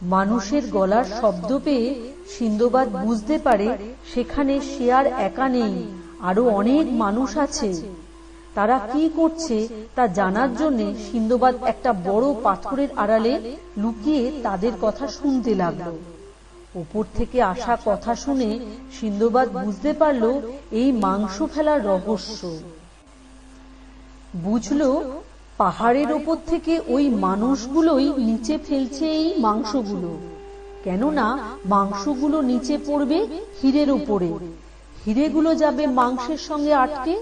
মানুষের গলার শব্দ পেয়ে সিন্দবাদ বুঝতে পারে সেখানে সে আর একা নেই, আরো অনেক মানুষ আছে। তারা কি করছে তা জানার জন্য সিন্দবাদ একটা বড় পাথরের আড়ালে লুকিয়ে তাদের কথা শুনতে লাগলো। উপর থেকে আসা কথা শুনে সিন্দবাদ বুঝতে পারল এই মাংস ফেলার রহস্য। বুঝলো পাহাড়ের ওপর থেকে ওই মানুষগুলোই নিচে ফেলছে এই মাংসগুলো, কেননা মাংসগুলো নিচে পড়বে হীরের উপরে, হীরেগুলো যাবে মাংসের সঙ্গে আটকে,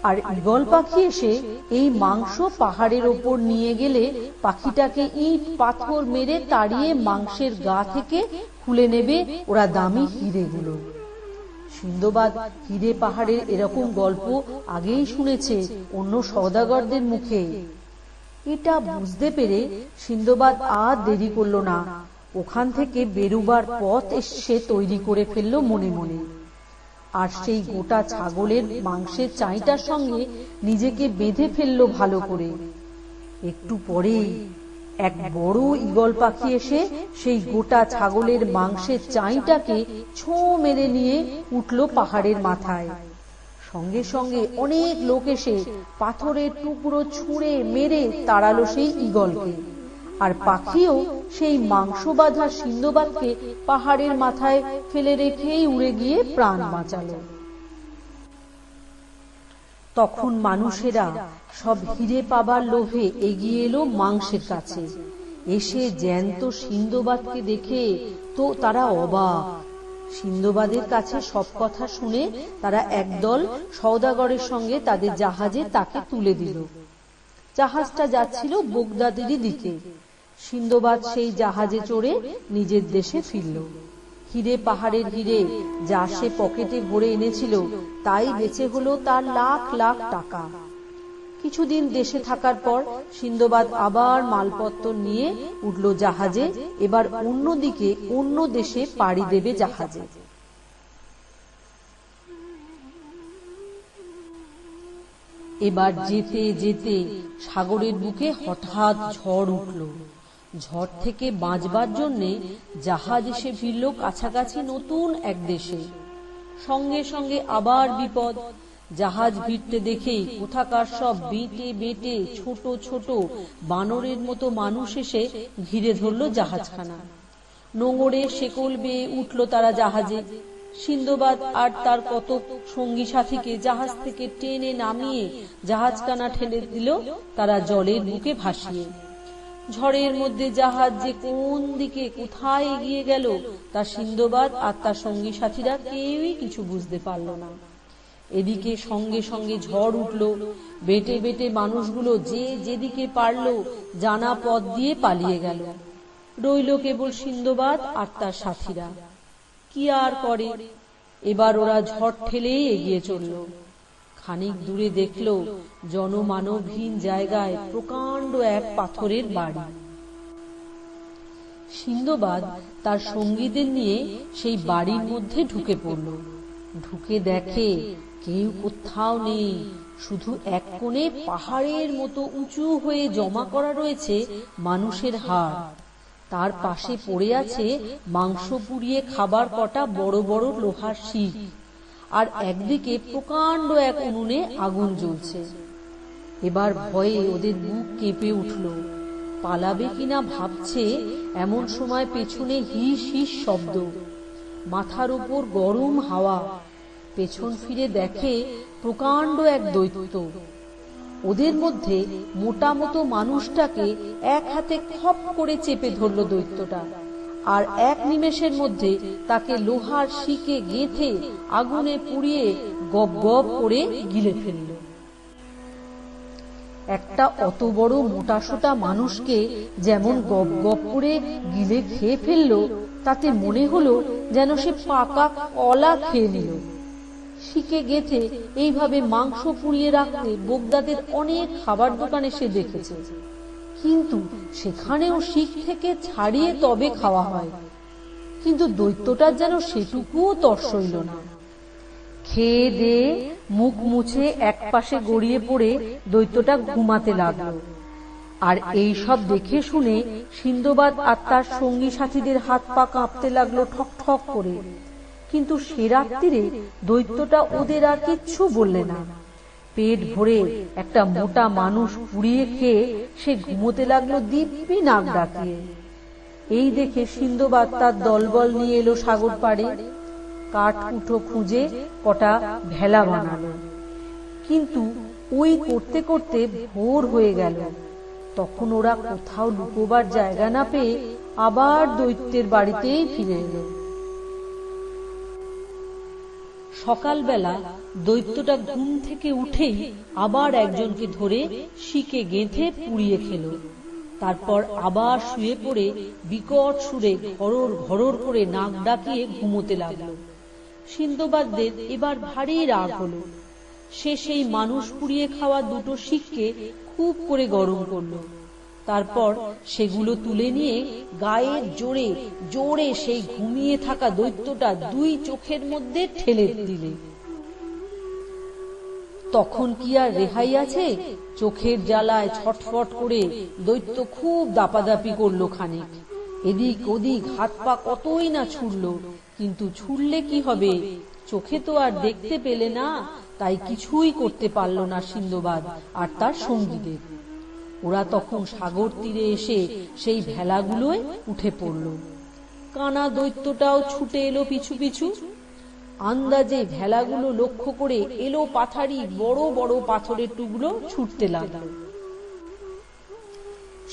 আর ঈগল পাখি এসে এই মাংস পাহাড়ের ওপর নিয়ে গেলে পাখিটাকে ইট পাথর মেরে তাড়িয়ে মাংসের গা থেকে খুলে নেবে ওরা দামি হীরেগুলো। সিন্দবাদ হীরে পাহাড়ের এরকম গল্প আগেই শুনেছে অন্য সওদাগরদের মুখে। এটা বুঝতে পেরে সিন্দবাদ আর দেরি করল না, ওখান থেকে বেরুবার পথ সে তৈরি করে ফেলল মনে মনে। আর সেই গোটা ছাগলের মাংসের চাইটার সঙ্গে নিজেকে বেঁধে ফেললো ভালো করে। একটু পরেই এক বড় ঈগল পাখি এসে সেই গোটা ছাগলের মাংসের চাইটাকে ছো মেরে নিয়ে উঠল পাহাড়ের মাথায়। সঙ্গে সঙ্গে অনেক লোক এসে পাথরের টুকরো ছুঁড়ে মেরে তাড়ালো সেই ঈগলকে, আর পাখিও সেই মাংস বাঁধা সিন্দবাদকে পাহাড়ের মাথায় ফেলে রেখেই উড়ে গিয়ে প্রাণ বাঁচালো। তখন মানুষেরা সব হীরে পাবার লোভে এগিয়ে এলো মাংসের কাছে। এসে জ্যান্ত সিন্দবাদকে দেখে তো তারা অবাক। সিন্দবাদের কাছে সব কথা শুনে তারা একদল সওদাগরের সঙ্গে তাদের জাহাজে তাকে তুলে দিল। জাহাজটা যাচ্ছিল বগদাদেরই দিকে। সিন্দবাদ সেই জাহাজে চড়ে নিজের দেশে ফিরল। হীরে পাহাড়ের হীরে যা সে পকেটে ভরে এনেছিল তাই বেচে হলো তার লাখ লাখ টাকা। কিছুদিন দেশে থাকার পর সিন্দবাদ আবার মালপত্র নিয়ে উঠল জাহাজে। এবার অন্যদিকে অন্য দেশে পাড়ি দেবে জাহাজে। এবার যেতে যেতে সাগরের বুকে হঠাৎ ঝড় উঠল। ঝড় থেকে বাঁচবার জন্য জাহাজ এসে ভিড়ল কাছাকাছি নতুন এক দেশে। সঙ্গে সঙ্গে আবার বিপদ। জাহাজ ভিড়তে দেখেই কোথাকার সব বেঁটে বেঁটে ছোট ছোট বানরের মতো মানুষ এসে ঘিরে ধরল জাহাজখানা। নোঙরে শেকল বেয়ে উঠল তারা জাহাজে। সিন্দবাদ আর তার কত সঙ্গী সাথীকে জাহাজ থেকে টেনে নামিয়ে জাহাজখানা ঠেলে দিল তারা জলের বুকে ভাসিয়ে। ঝড়ের মধ্যে জাহাজ যে কোন দিকে কোথায় এগিয়ে গেল তা সিন্দবাদ আর তার সঙ্গী সাথীরা কেউই কিছু বুঝতে পারল না। এদিকে সঙ্গে সঙ্গে ঝড় উঠল। বেটে বেটে মানুষগুলো যে যেদিকে পারল জানা পথ দিয়ে পালিয়ে গেল। রইল কেবল সিন্দবাদ আর তার সাথীরা। কি আর করে, এবার ওরা ঝড় ঠেলেই এগিয়ে চলল। খানিক দূরে দেখল জনমানবহীন জায়গায় প্রকাণ্ড এক পাথরের বাড়ি। সিন্দবাদ তার সঙ্গীদের নিয়ে সেই বাড়ির মধ্যে ঢুকে পড়ল। ঢুকে দেখে কেউ কোথাও নেই, শুধু এক কোণে পাহাড়ের মতো উঁচু হয়ে জমা করা রয়েছে মানুষের হাড়। তার পাশে পড়ে আছে মাংস পুড়িয়ে খাবার কটা বড় বড় লোহার শিক, আর একদিকে প্রকাণ্ড এক উনুনে আগুন জ্বলছে। এবার ভয়ে ওদের বুক কেঁপে উঠল। পালাবে কিনা ভাবছে, এমন সময় পেছনে হিস হিস শব্দ, মাথার উপর গরম হাওয়া। পেছন ফিরে দেখে প্রকাণ্ড এক দৈত্য। ওদের মধ্যে মোটা মতো মানুষটাকে এক হাতে খপ করে চেপে ধরল দৈত্যটা, আর এক নিমেষের মধ্যে তাকে লোহার শিকে গেঁথে আগুনে পুড়িয়ে গপ গপ করে গিলে ফেলল। একটা অত বড় মোটাসোটা মানুষকে যেমন গপ গপ করে গিলে খেয়ে ফেলল, তাতে মনে হলো যেন সে পাকা কলা খেয়ে নিল। শিকে গেঁথে এইভাবে মাংস পুড়িয়ে রাখতে বগদাদের অনেক খাবার দোকানে সে দেখেছে, কিন্তু সেখানেও শিক থেকে ছাড়িয়ে তবে খাওয়া হয়। কিন্তু দৈত্যটার যেন সেটুকুও তর সইল না। খেয়ে দিয়ে মুখ মুছে এক পাশে গড়িয়ে পড়ে দৈত্যটা ঘুমাতে লাগলো। আর এই সব দেখে শুনে সিন্দবাদ আর তার সঙ্গী সাথীদের হাত পা কাঁপতে লাগলো ঠক ঠক করে। কিন্তু সে রাত্রিরে দৈত্যটা ওদের আর কিচ্ছু বললে না। পেট ভরে একটা মোটা মানুষ পুড়িয়ে খেয়ে সে ঘুমোতে লাগলো দিব্যি নাক ডাকিয়ে। এই দেখে সিন্দবাদ তার দলবল নিয়ে এলো সাগর পাড়ে। কাঠ কুঠো খুঁজে কটা ভেলা বানালো, কিন্তু ওই করতে করতে ভোর হয়ে গেল। তখন ওরা কোথাও লুকোবার জায়গা না পেয়ে আবার দৈত্যের বাড়িতেই ফিরে এলো। সকালবেলা দৈত্যটা ঘুম থেকে উঠেই আবার একজনকে ধরে শিকে গেঁথে পুড়িয়ে খেল। তারপর আবার শুয়ে পড়ে বিকট সুরে ঘরর ঘরর করে নাক ডাকিয়ে ঘুমোতে লাগলো। সিন্দবাদদের এবার ভারী রাগ হলো। সে সেই মানুষ পুড়িয়ে খাওয়া দুটো শিককে খুব করে গরম করলো। তারপর সেগুলো তুলে নিয়ে গায়ের জোরে জোরে সেই ঘুমিয়ে থাকা দৈত্যটা দুই চোখের মধ্যে ঠেলে দিলে। তখন কি আর রেহাই আছে? চোখের জ্বালায় ছটফট করে দৈত্য খুব দাপাদাপি করলো খানিক। এদিক ওদিক হাত পা কতই না ছুড়ল, কিন্তু ছুড়লে কি হবে? চোখে তো আর দেখতে পেলে না, তাই কিছুই করতে পারল না সিন্দবাদ আর তার সঙ্গীদের। ওরা তখন সাগর তীরে এসে সেই ভেলাগুলোয় উঠে পড়ল। কানা দৈত্যটাও ছুটে এলো পিছু পিছু। আন্দাজে ভেলাগুলো লক্ষ্য করে এলো পাথারি বড় বড় পাথরের টুকরো ছুটতে লাগলো।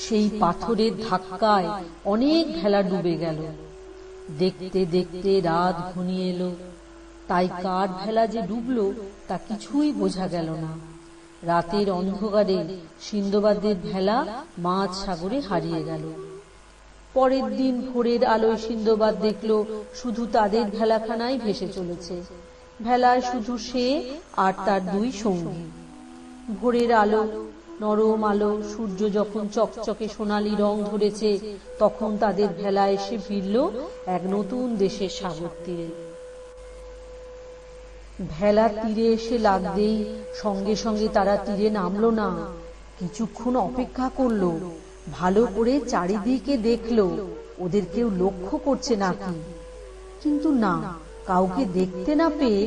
সেই পাথরের ধাক্কায় অনেক ভেলা ডুবে গেল। দেখতে দেখতে রাত ঘনিয়ে এলো, তাই কার ভেলা যে ডুবলো তা কিছুই বোঝা গেল না। রাতের অন্ধকারে সিন্দবাদের ভেলা মাঝ সাগরে হারিয়ে গেল। পরের দিন ভোরের আলোয় সিন্দবাদ দেখল শুধু তাদের ভেলাখানাই ভেসে চলেছে। ভেলায় শুধু সে আর তার দুই সঙ্গী। ভোরের আলো, নরম আলো, সূর্য যখন চকচকে সোনালী রং ধরেছে, তখন তাদের ভেলা এসে ভিড়ল এক নতুন দেশের সাগর তীরে। ভেলা তীরে এসে লাগতেই সঙ্গে সঙ্গে তারা তীরে নামলো না। কিছুক্ষণ অপেক্ষা করলো, ভালো করে চারিদিকে দেখলো ওদের কেউ লক্ষ্য করছে নাকি। কিন্তু না, কাউকে দেখতে না পেয়ে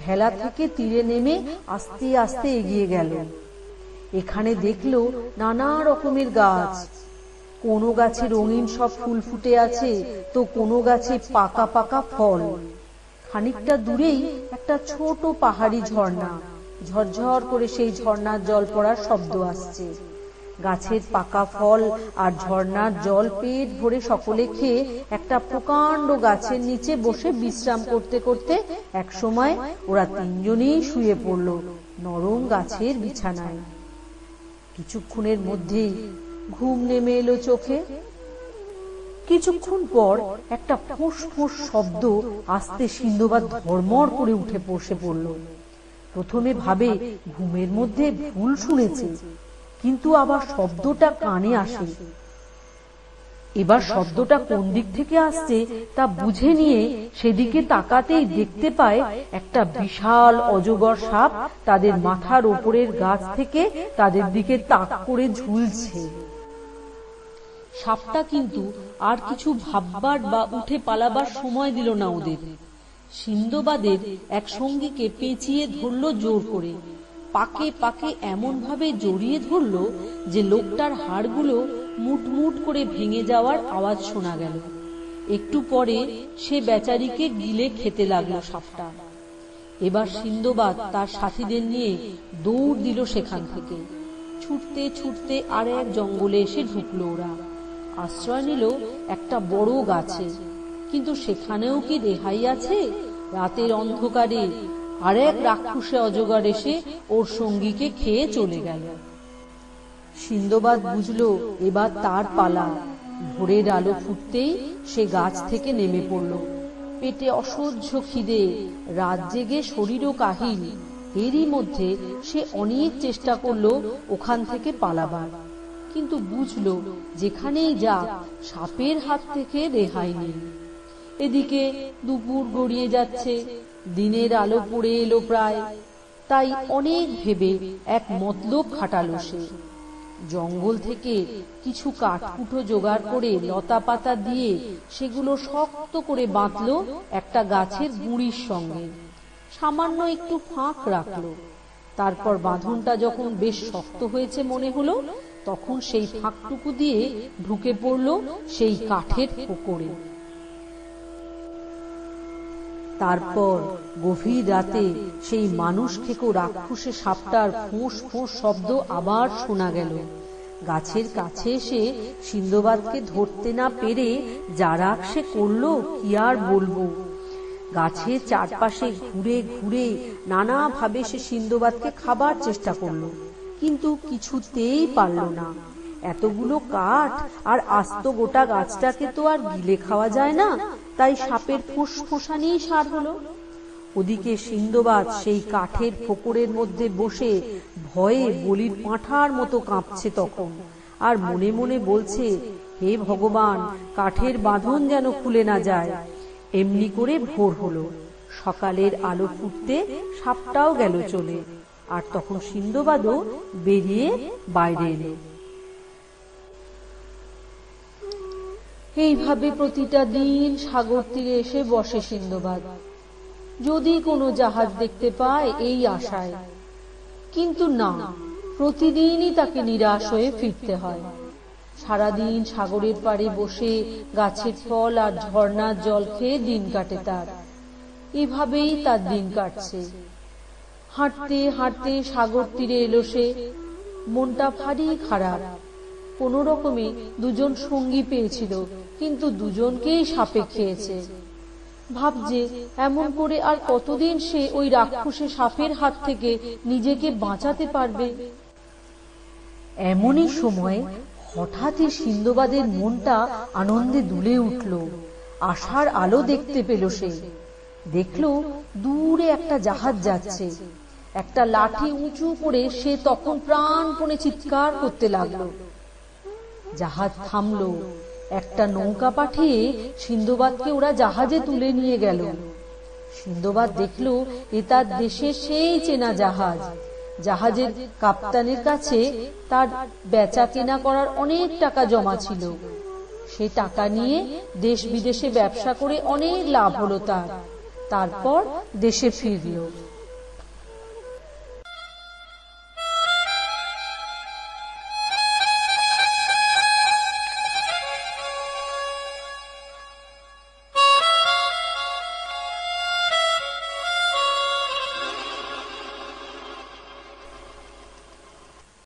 ভেলা থেকে তীরে নেমে আস্তে আস্তে এগিয়ে গেল। এখানে দেখলো নানা রকমের গাছ। কোনো গাছে রঙিন সব ফুল ফুটে আছে, তো কোনো গাছে পাকা পাকা ফল। খানিকটা দূরেই একটা ছোট পাহাড়ি ঝর্ণা, ঝরঝর করে সেই ঝর্ণার জল পড়ার শব্দ আসছে। গাছের পাকা ফল আর ঝর্ণার জল পেট ভরে সকলে খেয়ে একটা প্রকাণ্ড গাছের নিচে বসে বিশ্রাম করতে করতে একসময় ওরা তিনজনেই শুয়ে পড়ল নরম গাছের বিছানায়। কিছুক্ষণের মধ্যেই ঘুম নেমে এলো চোখে। কিছুক্ষণ পর একটা ফোঁস ফোঁস শব্দ আসতে সিন্দবাদ ধর্মর করে উঠে বসে পড়ল। প্রথমে ভাবে ঘুমের মধ্যে ভুল শুনেছে, কিন্তু আবার শব্দটা কানে আসে। এবার শব্দটা কোন দিক থেকে আসছে তা বুঝে নিয়ে সেদিকে তাকাতেই দেখতে পায় একটা বিশাল অজগর সাপ তাদের মাথার ওপরের গাছ থেকে তাদের দিকে তাক করে ঝুলছে। সাপটা কিন্তু আর কিছু ভাববার বা উঠে পালাবার সময় দিল না ওদের। সিন্দবাদের এক সঙ্গীকে পেঁচিয়ে ধরল জোর করে, পাকে পাকে এমন ভাবে জড়িয়ে ধরল যে লোকটার হাড়গুলো মুটমুট করে ভেঙে যাওয়ার আওয়াজ শোনা গেল। একটু পরে সে বেচারিকে গিলে খেতে লাগলো সাপটা। এবার সিন্দবাদ তার সাথীদের নিয়ে দৌড় দিল সেখান থেকে। ছুটতে ছুটতে আর এক জঙ্গলে এসে ঢুকলো ওরা। আশ্রয় নিল একটা বড় গাছে, কিন্তু সেখানেও কি রেহাই আছে? রাতের অন্ধকারে আর এক রাক্ষসে অজগর এসে ওর সঙ্গীকে খেয়ে চলে গেল। সিন্দবাদ বুঝলো এবার তার পালা। ভোরের আলো ফুটতেই সে গাছ থেকে নেমে পড়ল। পেটে অসহ্য খিদে, রাত জেগে শরীরও কাহিল। এরই মধ্যে সে অনেক চেষ্টা করলো ওখান থেকে পালাবার, কিন্তু বুঝলো যেখানেই যাক সাপের হাত থেকে রেহাই নেই। এদিকে দুপুর গড়িয়ে যাচ্ছে, দিনের আলো পড়ে এলো প্রায়। তাই অনেক ভেবে এক মতলব খাটালো সে। জঙ্গল থেকে কিছু কাঠকুঠো জোগাড় করে লতা পাতা দিয়ে সেগুলো শক্ত করে বাঁধলো একটা গাছের গুঁড়ির সঙ্গে, সামান্য একটু ফাঁক রাখলো। তারপর বাঁধনটা যখন বেশ শক্ত হয়েছে মনে হলো, তখন সেই ফাঁকটুকু দিয়ে ঢুকে পড়লো সেই কাঠের ফোকরে। তারপর গভীর রাতে সেই মানুষ খেকো রাক্ষসে সাপটার ফোঁস ফোঁস শব্দ আবার শোনা গেল। গাছের কাছে এসে সিন্দবাদকে ধরতে না পেরে যা রাগ সে করলো কি আর বলবো। গাছের চারপাশে ঘুরে ঘুরে নানাভাবে সে সিন্দবাদকে খাবার চেষ্টা করলো, কিন্তু কিছুতেই পারল না। এতগুলো কাঠ আর আস্ত গোটা গাছটাকে তো আর গিলে খাওয়া যায় না, তাই সাপের ফুসফুসানিই সার হলো। ওদিকে সিন্দবাদ সেই কাঠের ফোকরের মধ্যে বসে ভয়ে বলির পাঁঠার মতো কাঁপছে তখন, আর মনে মনে বলছে, হে ভগবান, কাঠের বাঁধন যেন খুলে না যায়। এমনি করে ভোর হলো। সকালের আলো ফুটতে সাপটাও গেল চলে, আর তখন সিন্দবাদও বেরিয়ে বাইরে এলো। এইভাবে প্রতিটা দিন সাগর তীরে এসে বসে সিন্দবাদ, যদি কোনো জাহাজ দেখতে পায় এই আশায়। কিন্তু না, প্রতিদিনই তাকে নিরাশ হয়ে ফিরতে হয়। সারাদিন সাগরের পাড়ে বসে গাছের ফল আর ঝর্ণার জল খেয়ে দিন কাটে তার। এভাবেই তার দিন কাটছে। হাঁটতে হাঁটতে সাগর তীরে এলো সে। মনটা ভারী খারাপ। কোন রকমে দুজন সঙ্গী পেয়েছিল, কিন্তু দুজনকেই সাপে খেয়েছে। ভাবছে এমন করে আর কতদিন সে ওই রাক্ষসে সাপের হাত থেকে নিজেকে বাঁচাতে পারবে। এমনই সময় হঠাৎই সিন্দবাদের মনটা আনন্দে দুলে উঠল। আশার আলো দেখতে পেল সে। দেখল দূরে একটা জাহাজ যাচ্ছে। একটা লাঠি উঁচু করে সে তখন প্রাণপণে চিৎকার করতে লাগলো। জাহাজ থামলো। একটা নৌকা পাঠিয়ে সিন্দবাদকে ওরা জাহাজে তুলে নিয়ে গেল। সিন্দবাদ দেখল এ তার দেশের সেই চেনা জাহাজ। জাহাজের কাপ্তানের কাছে তার বেচা কেনা করার অনেক টাকা জমা ছিল। সে টাকা নিয়ে দেশ বিদেশে ব্যবসা করে অনেক লাভ হলো তার। তারপর দেশে ফিরল।